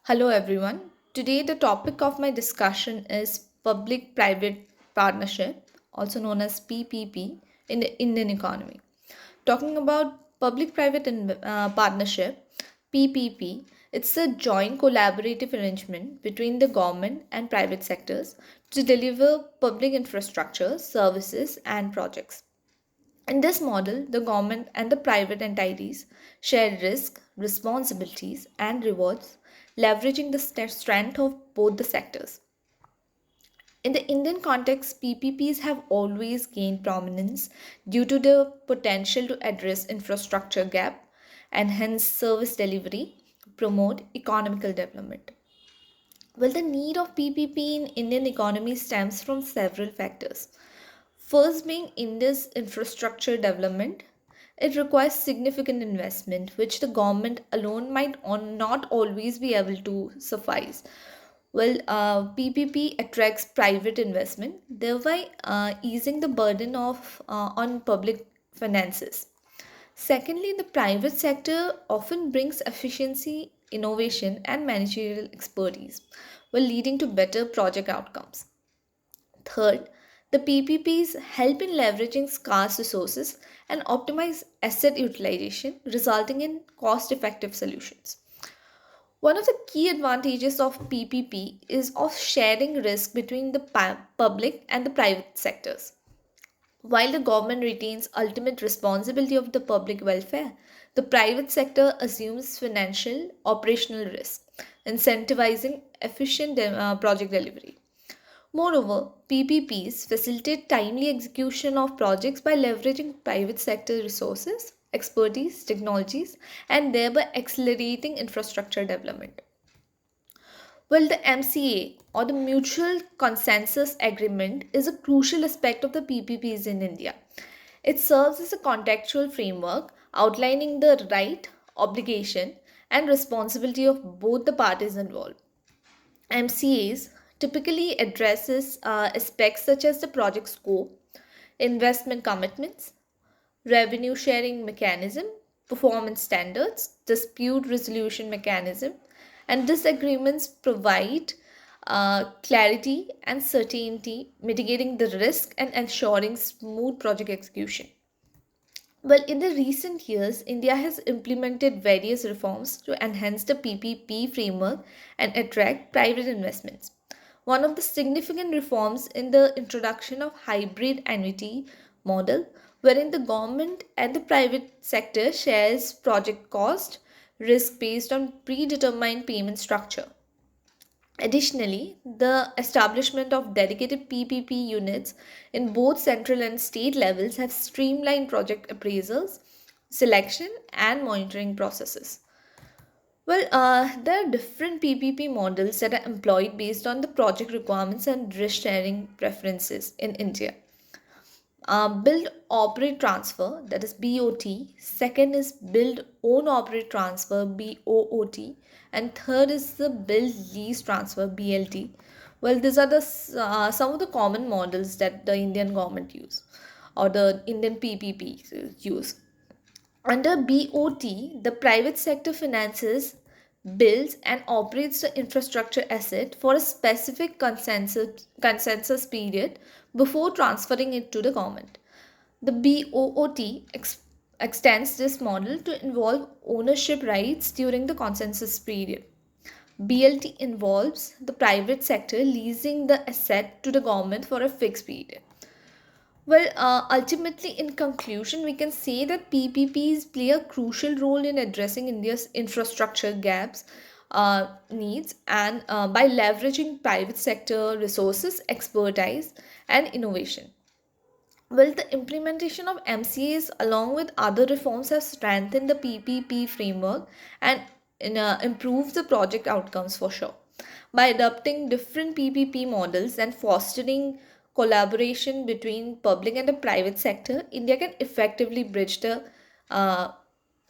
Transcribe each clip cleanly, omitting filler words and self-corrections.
Hello, everyone. Today, the topic of my discussion is public private partnership, also known as PPP, in the Indian economy. Talking about public private partnership, PPP, it's a joint collaborative arrangement between the government and private sectors to deliver public infrastructure, services, and projects. In this model, the government and the private entities share risk, responsibilities, and rewards, leveraging the strength of both the sectors. In the Indian context, PPPs have always gained prominence due to the potential to address infrastructure gap, enhance service delivery, promote economical development. Well, the need of PPP in Indian economy stems from several factors. First being India's infrastructure development, it requires significant investment, which the government alone might not always be able to suffice. Well, PPP attracts private investment, thereby easing the burden of on public finances. Secondly, the private sector often brings efficiency, innovation, and managerial expertise, while leading to better project outcomes. Third, the PPPs help in leveraging scarce resources and optimize asset utilization, resulting in cost effective solutions. One of the key advantages of PPP is of sharing risk between the public and the private sectors. While the government retains ultimate responsibility of the public welfare, the private sector assumes financial operational risk, incentivizing efficient project delivery. Moreover, PPPs facilitate timely execution of projects by leveraging private sector resources, expertise, technologies, and thereby accelerating infrastructure development. Well, the MCA or the Mutual Consensus Agreement is a crucial aspect of the PPPs in India. It serves as a contextual framework outlining the right, obligation, and responsibility of both the parties involved. MCAs typically addresses aspects such as the project scope, investment commitments, revenue sharing mechanism, performance standards, dispute resolution mechanism, and disagreements provide clarity and certainty, mitigating the risk and ensuring smooth project execution. Well, in the recent years, India has implemented various reforms to enhance the PPP framework and attract private investments. One of the significant reforms in the introduction of hybrid annuity model, wherein the government and the private sector shares project cost risk based on predetermined payment structure. Additionally, the establishment of dedicated PPP units in both central and state levels have streamlined project appraisals, selection, and monitoring processes. Well, there are different PPP models that are employed based on the project requirements and risk sharing preferences in India. Build, operate, transfer, that is BOT. Second is build, own, operate, transfer, BOOT. And third is the build, lease, transfer, BLT. Well, these are some of the common models that the Indian government use or the Indian PPP use. Under BOT, the private sector finances, builds, and operates the infrastructure asset for a specific consensus period before transferring it to the government. The BOOT extends this model to involve ownership rights during the consensus period. BLT involves the private sector leasing the asset to the government for a fixed period. Well, ultimately, in conclusion, we can say that PPPs play a crucial role in addressing India's infrastructure gaps, needs, and by leveraging private sector resources, expertise, and innovation. Well, the implementation of MCAs along with other reforms have strengthened the PPP framework and improved the project outcomes for sure. By adopting different PPP models and fostering collaboration between public and the private sector, India can effectively bridge the uh,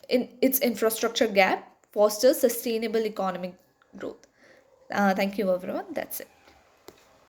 in its infrastructure gap, foster sustainable economic growth. Thank you, everyone. That's it.